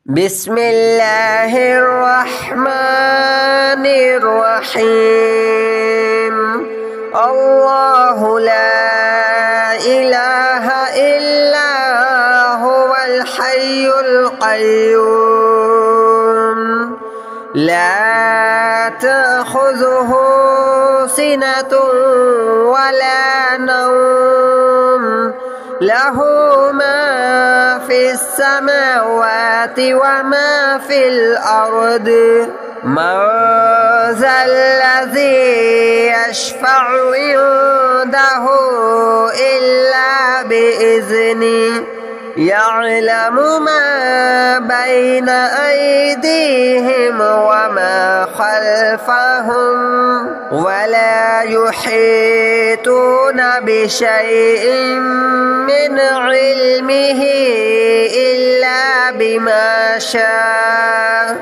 بسم الله الرحمن الرحيم. الله لا إله إلا هو الحي القيوم لا تأخذه سنة ولا نوم له ما في السماوات وما في الأرض من ذا الذي يشفع عنده إلا بإذنه يعلم ما بين أيديهم وما خلفهم ولا يحيطون بشيء من علمه إلا بما شاء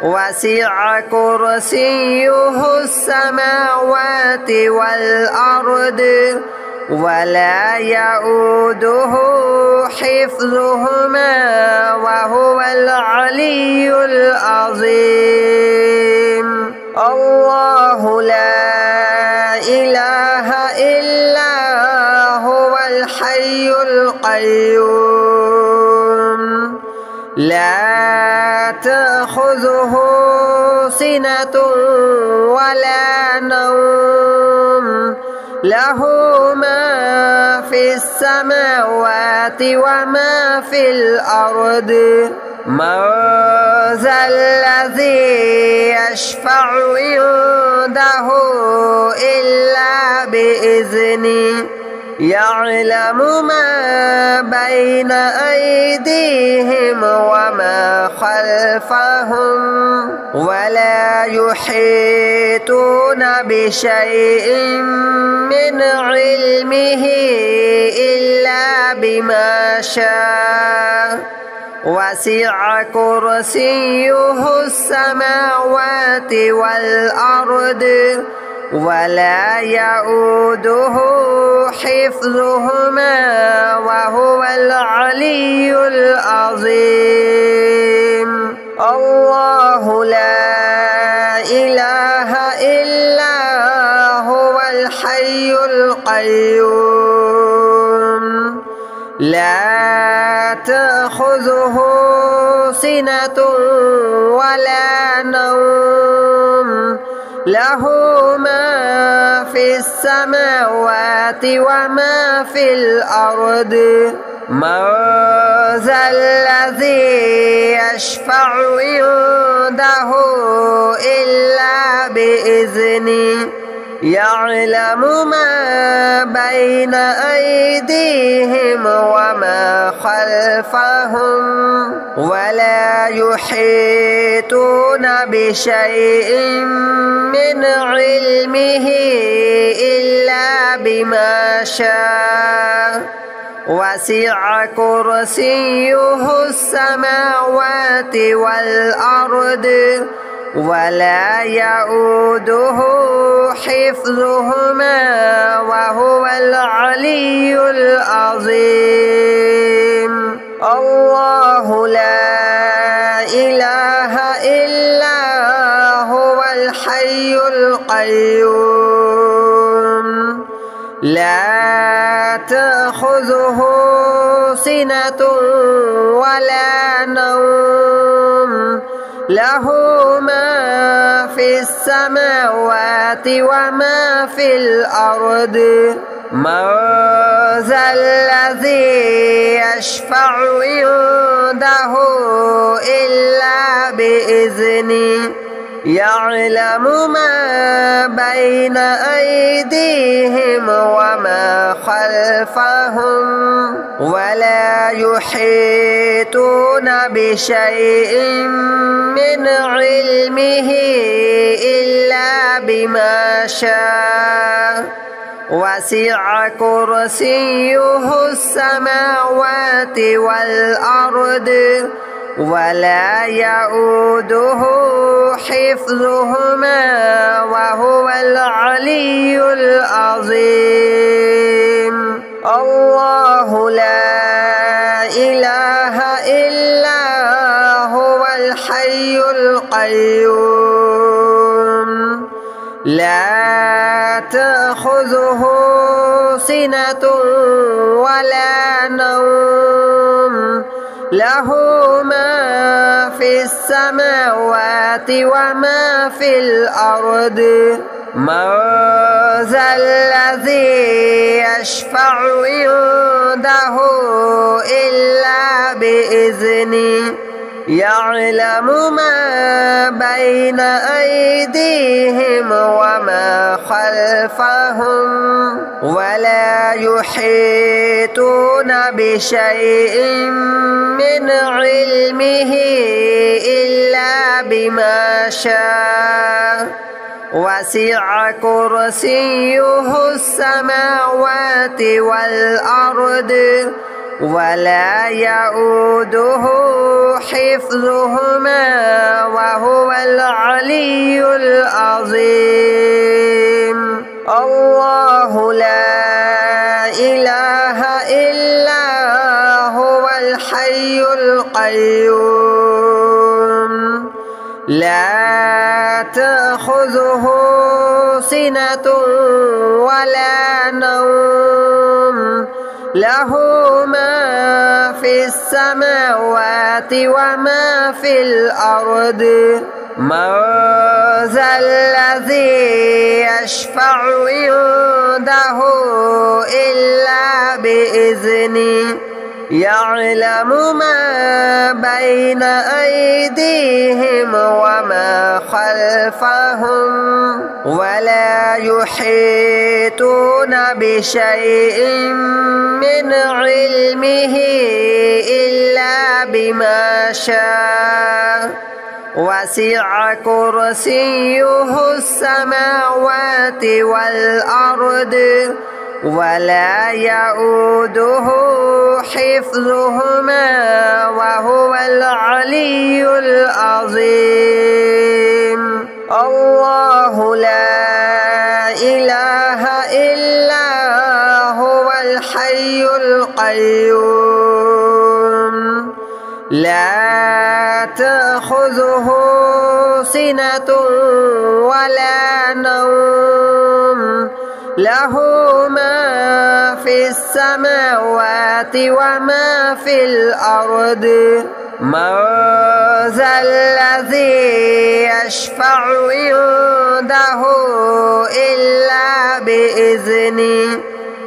وسع كرسيه السماوات والأرض ولا يؤوده حفظهما وهو العلي العظيم. الله لا إله إلا هو الحي القيوم لا تأخذه سنة ولا نوم له ما في السماوات وما في الأرض من ذا الذي يشفع عنده إلا بإذنه يعلم ما بين أيديهم وما خلفهم ولا يحيطون بشيء من علمه إلا بما شاء وسع كرسيه السماوات والأرض ولا يؤوده حفظهما وهو العلي العظيم. الله لا إله إلا هو الحي القيوم لا تأخذه سنة ولا نوم له ما في السماوات وما في الأرض من ذا الذي يشفع عنده إلا بإذنه يعلم ما بين أيديهم وما خلفهم ولا يحيطون بشيء من علمه إلا بما شاء وسع كرسيه السماوات والأرض ولا يؤوده حفظهما وهو العلي العظيم. الله لا إله إلا هو الحي القيوم لا تأخذه سنة ولا نوم له ما في السماوات وما في الأرض من ذا الذي يشفع عنده إلا بإذنه يعلم ما بين أيديهم وما خلفهم ولا يحيطون بشيء من علمه إلا بما شاء وسع كرسيه السماوات والأرض ولا يؤوده حفظهما وهو العلي العظيم. الله لا إله إلا هو الحي القيوم لا تأخذه سنة ولا نوم له ما في السماوات وما في الأرض من ذا الذي يشفع عنده إلا بإذنه يعلم ما بين أيديهم وما خلفهم ولا يحيطون بشيء من علمه إلا بما شاء وسع كرسيه السماوات والأرض ولا يؤوده حفظهما وهو العلي العظيم الله لا إله إلا هو الحي القيوم لا تأخذه سنة ولا نوم له ما في السماوات وما في الأرض من ذا الذي يشفع عنده إلا بإذنه يعلم ما بين أيديهم وما خلفهم ولا يحيطون بشيء من علمه إلا بما شاء وسع كرسيه السماوات والأرض ولا يؤوده حفظهما وهو العلي العظيم الله لا إله إلا هو الحي القيوم لا تأخذه سنة ولا نوم له ما في السماوات وما في الأرض من ذا الذي يشفع عنده إلا بإذنه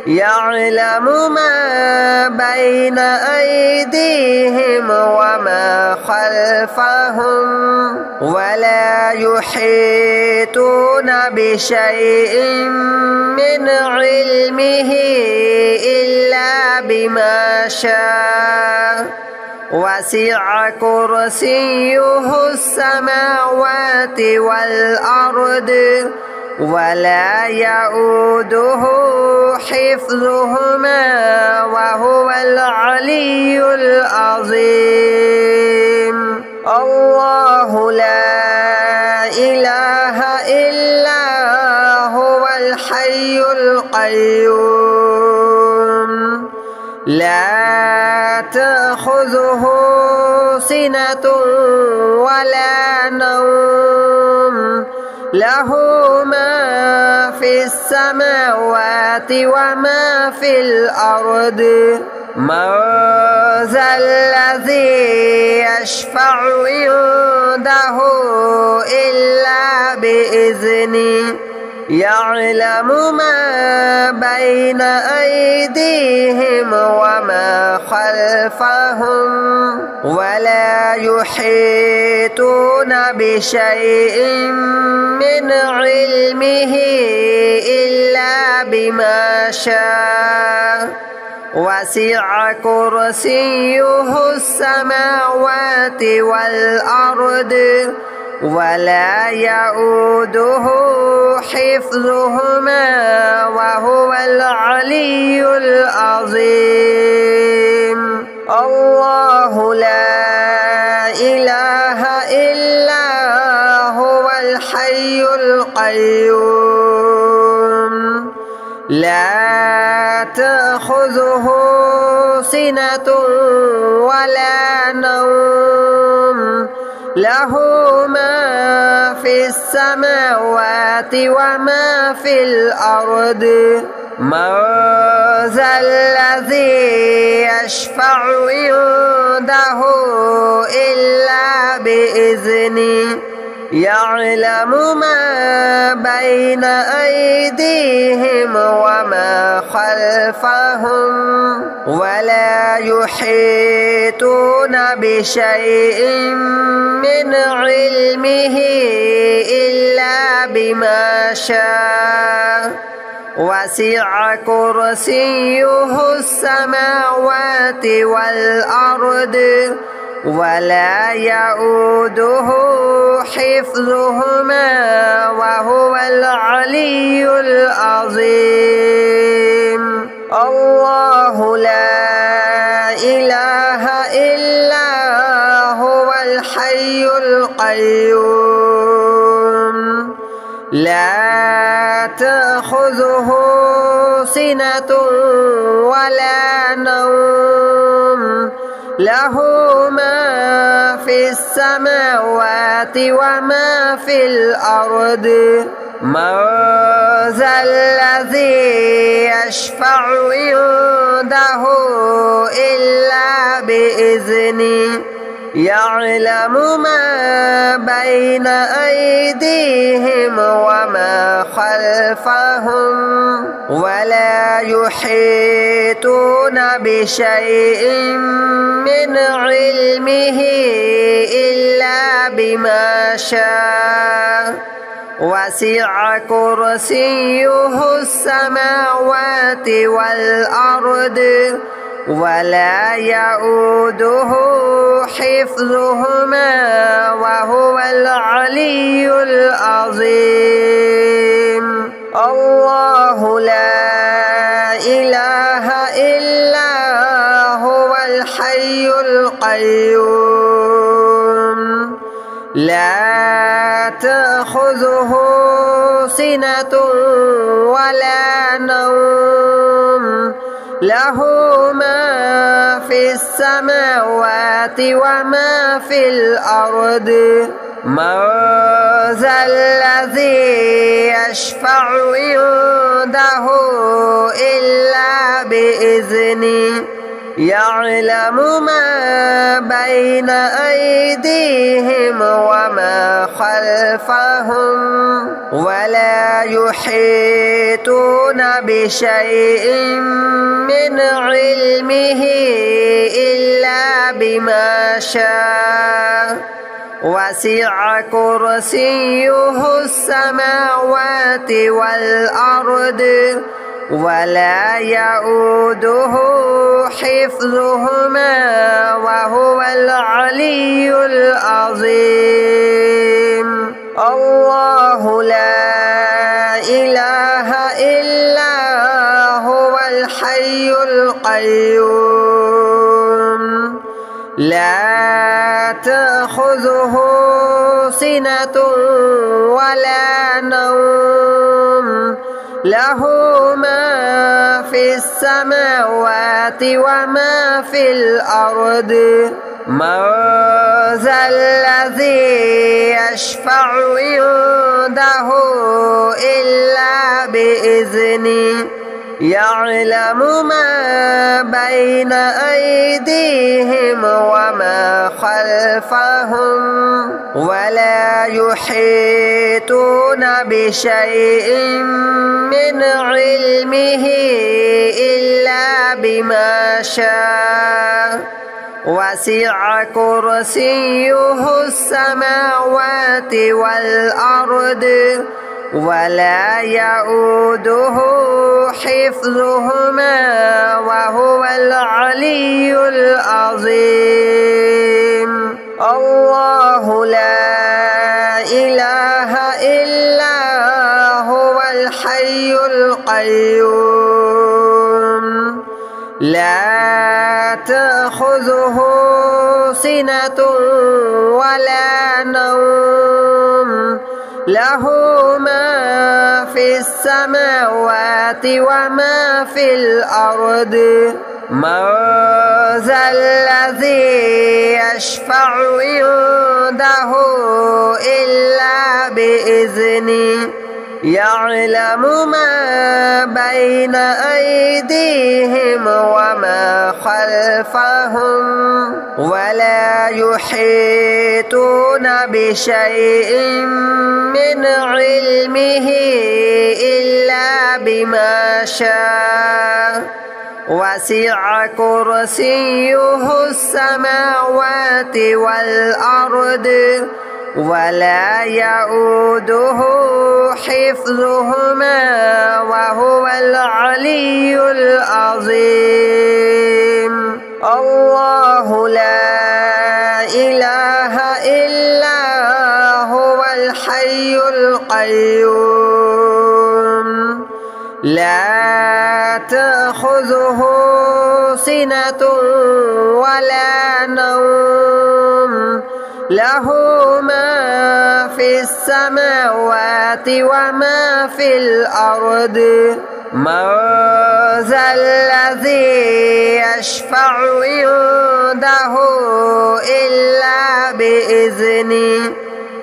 يعلم ما بين أيديهم وما خلفهم ولا يحيطون بشيء من علمه إلا بما شاء وسع كرسيه السماوات والأرض ولا يؤوده حفظهما وهو العلي العظيم الله لا إله إلا هو الحي القيوم لا تأخذه سنة ولا نوم له ما في السماوات وما في الأرض من ذا الذي يشفع عنده إلا بإذنه يعلم ما بين أيديهم وما خلفهم ولا يحيطون بشيء من علمه إلا بما شاء وسع كرسيه السماوات والأرض ولا يؤوده حفظهما وهو العلي العظيم الله لا إله إلا هو الحي القيوم لا تأخذه سنة ولا نوم له ما في السماوات وما في الأرض من ذا الذي يشفع عنده إلا بإذنه يعلم ما بين أيديهم وما خلفهم ولا يحيطون بشيء من علمه إلا بما شاء وسع كرسيه السماوات والأرض ولا يؤوده حفظهما وهو العلي العظيم الله لا إله إلا هو الحي القيوم لا تأخذه سنة ولا نوم له ما في السماوات وما في الأرض من ذا الذي يشفع عنده إلا بإذنه يعلم ما بين أيديهم وما خلفهم ولا يحيطون بشيء من علمه إلا بما شاء وسع كرسيه السماوات والأرض ولا يؤوده حفظهما وهو العلي العظيم الله لا إله إلا هو الحي القيوم لا تأخذه سنة ولا نوم له ما في السماوات وما في الأرض من ذا الذي يشفع عنده إلا بإذنه يعلم ما بين أيديهم وما خلفهم ولا يحيطون بشيء من علمه إلا بما شاء وسع كرسيه السماوات والأرض ولا يؤوده حفظهما وهو العلي العظيم الله لا إله إلا هو الحي القيوم لا تأخذه سنة ولا نوم له ما في السماوات وما في الأرض من ذا الذي يشفع عنده إلا بإذنه يعلم ما بين أيديهم وما خلفهم ولا يحيطون بشيء من علمه إلا بما شاء وسع كرسيه السماوات والأرض ولا يؤوده حفظهما وهو العلي العظيم الله لا إله إلا هو الحي القيوم لا تأخذه سنة ولا نوم له ما في السماوات وما في الأرض من ذا الذي يشفع عنده بإذنه يعلم ما بين أيديهم وما خلفهم ولا يحيطون بشيء من علمه إلا بما شاء وسع كرسيه السماوات والأرض ولا يؤوده حفظهما وهو العلي العظيم. الله لا إله إلا هو الحي القيوم لا تأخذه سنة ولا نوم له ما في السماوات وما في الأرض من ذا الذي يشفع عنده إلا بإذنه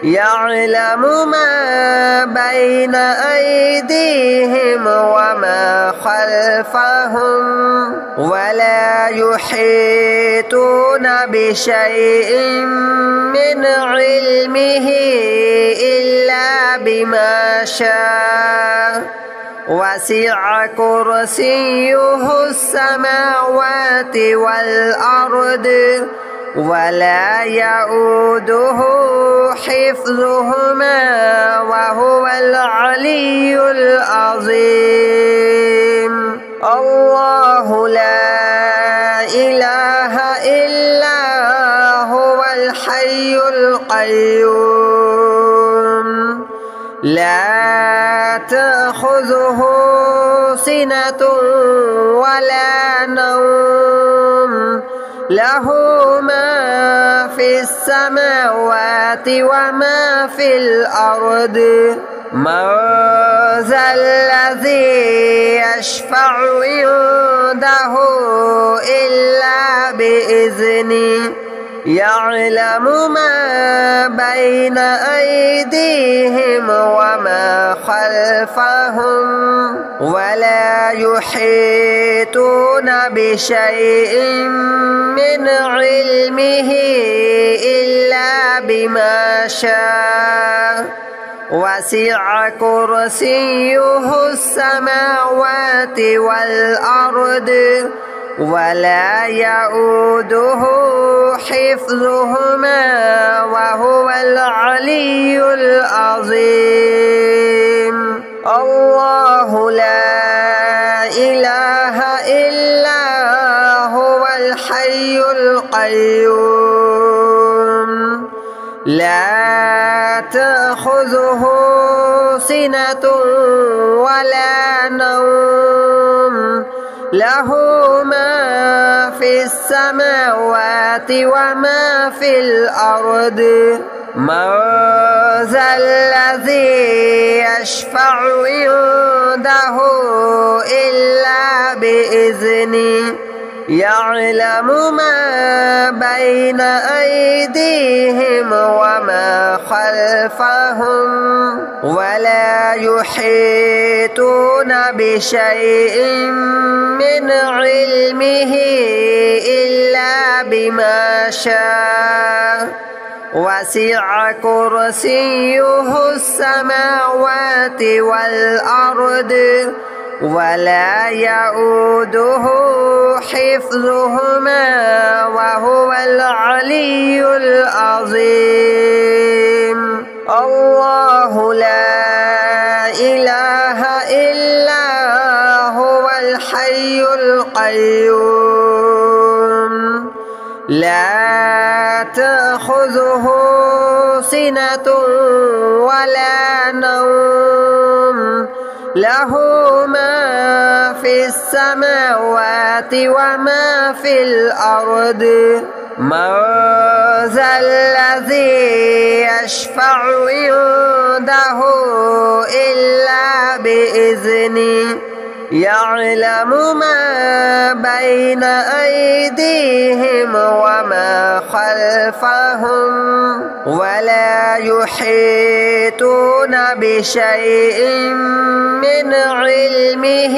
يعلم ما بين أيديهم وما خلفهم ولا يحيطون بشيء من علمه إلا بما شاء وسع كرسيه السماوات والأرض ولا يؤوده حفظهما وهو العلي العظيم. الله لا إله إلا هو الحي القيوم لا تأخذه سنة ولا نوم له ما في السماوات وما في الأرض من ذا الذي يشفع عنده إلا بإذنه يعلم ما بين أيديهم وما خلفهم ولا يحيطون بشيء من علمه إلا بما شاء وسع كرسيه السماوات والأرض ولا يؤوده حفظهما وهو العلي العظيم. الله لا إله إلا هو الحي القيوم لا تأخذه سنة ولا نوم له ما في السماوات وما في الأرض من ذا الذي يشفع عنده إلا بإذنه يعلم ما بين أيديهم وما خلفهم ولا يحيطون بشيء من علمه إلا بما شاء وسع كرسيه السماوات والأرض ولا يؤوده حفظهما وهو العلي العظيم. الله لا إله إلا هو الحي القيوم لا تأخذه سنة ولا نوم له ما في السماوات وما في الأرض من ذا الذي يشفع عنده إلا بإذنه يعلم ما بين أيديهم وما خلفهم ولا يحيطون بشيء من علمه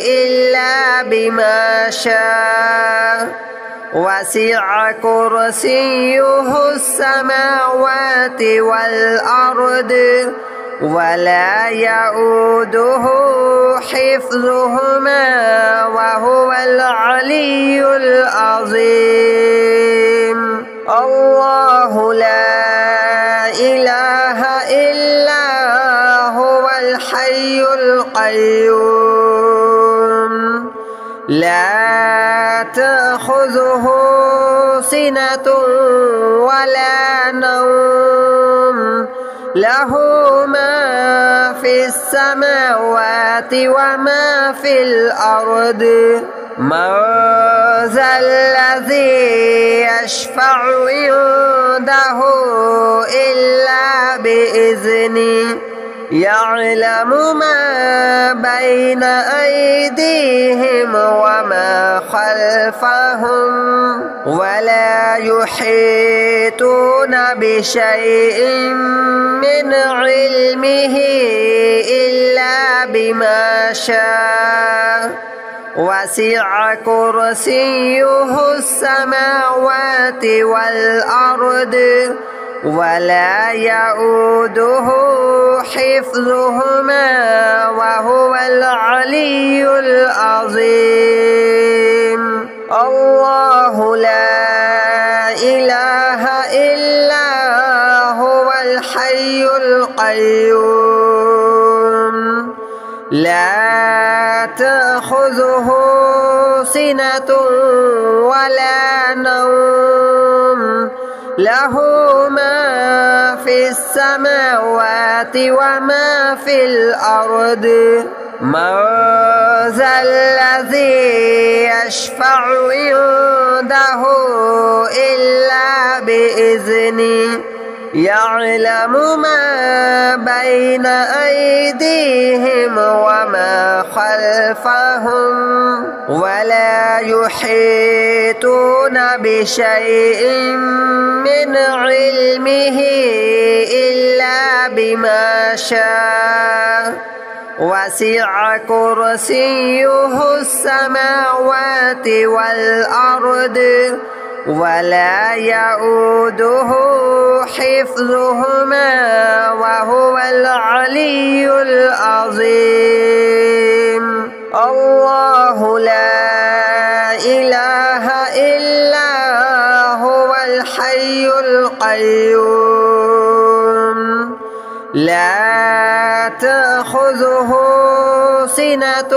إلا بما شاء وسع كرسيه السماوات والأرض ولا يؤوده حفظهما وهو العلي العظيم. الله لا إله إلا هو الحي القيوم لا تأخذه سنة ولا نوم له ما في السماوات وما في الأرض من ذا الذي يشفع عنده إلا بإذنه يعلم ما بين أيديهم وما خلفهم ولا يحيطون بشيء من علمه إلا بما شاء وسع كرسيه السماوات والأرض ولا يؤوده حفظهما وهو العلي العظيم. الله لا إله إلا هو الحي القيوم لا تأخذه سنة ولا نوم له ما في السماوات وما في الأرض من ذا الذي يشفع عنده إلا بإذنه يعلم ما بين أيديهم وما خلفهم ولا يحيطون بشيء من علمه إلا بما شاء وسع كرسيه السماوات والأرض ولا يؤوده حفظهما وهو العلي العظيم. الله لا إله إلا هو الحي القيوم لا تأخذه سنة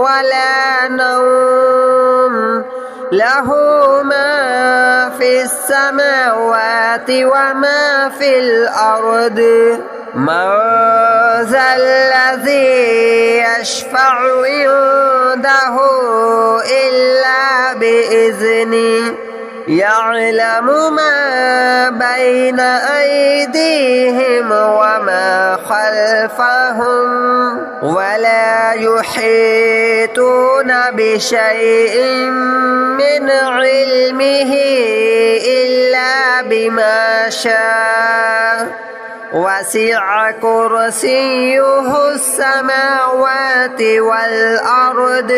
ولا نوم له ما في السماوات وما في الأرض من ذا الذي يشفع عنده إلا بإذنه يعلم ما بين أيديهم وما خلفهم ولا يحيطون بشيء من علمه إلا بما شاء وسع كرسيه السماوات والأرض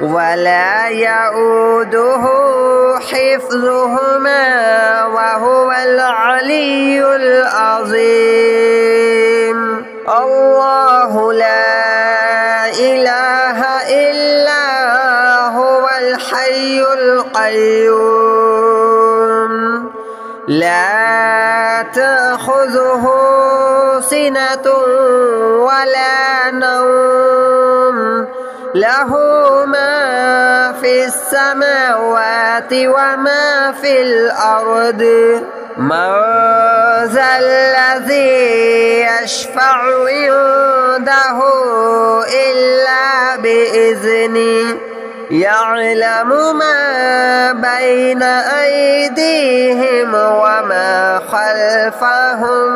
ولا يؤوده حفظهما وهو العلي العظيم. الله لا إله إلا هو الحي القيوم لا تأخذه سنة ولا نوم له ما في السماوات وما في الأرض من ذا الذي يشفع عنده إلا بإذنه يعلم ما بين أيديهم وما خلفهم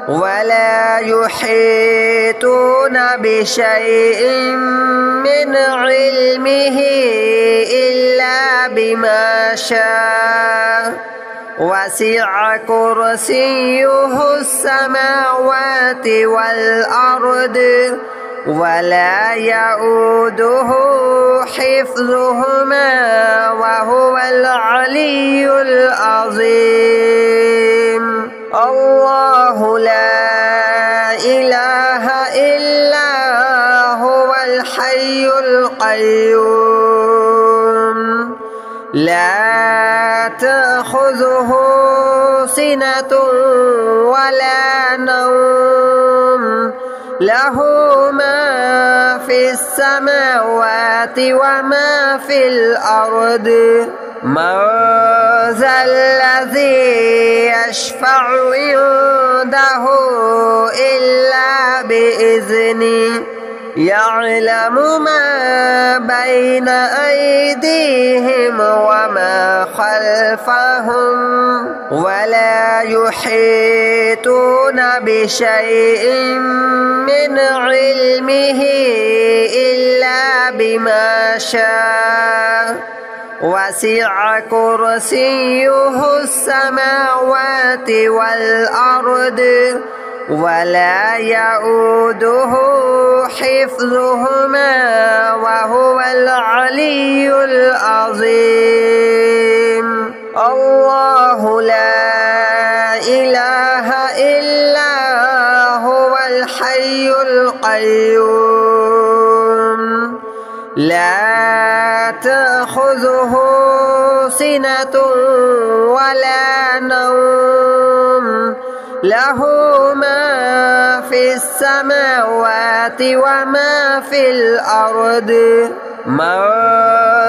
ولا يحيطون بشيء من علمه إلا بما شاء وسع كرسيه السماوات والأرض ولا يؤوده حفظهما وهو العلي العظيم. الله لا إله إلا هو الحي القيوم لا تأخذه سنة ولا نوم له ما في السماوات وما في الأرض. من ذا الذي يشفع عنده إلا بإذنه يعلم ما بين أيديهم وما خلفهم ولا يحيطون بشيء من علمه إلا بما شاء. وسع كرسيه السماوات والأرض ولا يؤوده حفظهما وهو العلي العظيم. الله لا إله إلا هو الحي القيوم لا تأخذه سنة ولا نوم له ما في السماوات وما في الأرض. من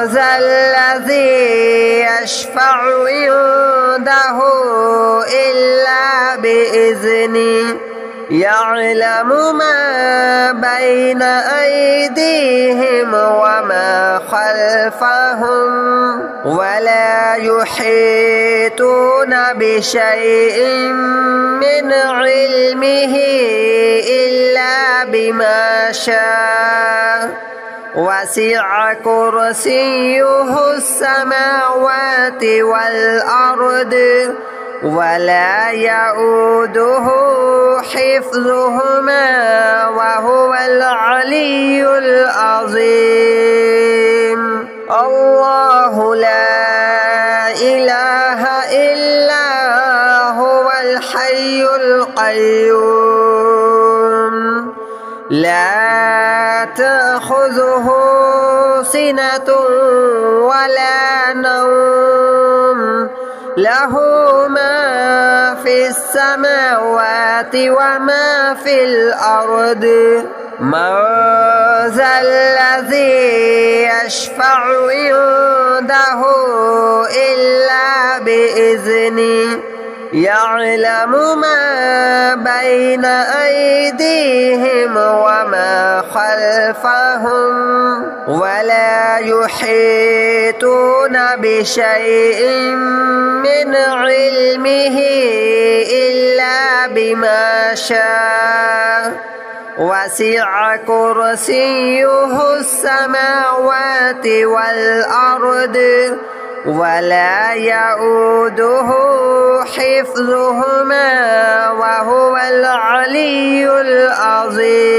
ذا الذي يشفع عنده إلا بإذنه يعلم ما بين أيديهم وما خلفهم ولا يحيطون بشيء من علمه إلا بما شاء. وسع كرسيه السماوات والأرض ولا يؤوده حفظهما وهو العلي العظيم. الله لا إله إلا هو الحي القيوم لا تأخذه سنة ولا نوم له ما في السماوات وما في الأرض. من ذا الذي يشفع عنده إلا بإذنه يعلم ما بين أيديهم وما خلفهم ولا يحيطون بشيء من علمه إلا بما شاء. وسع كرسيه السماوات والأرض ولا يؤوده حفظهما وهو العلي العظيم.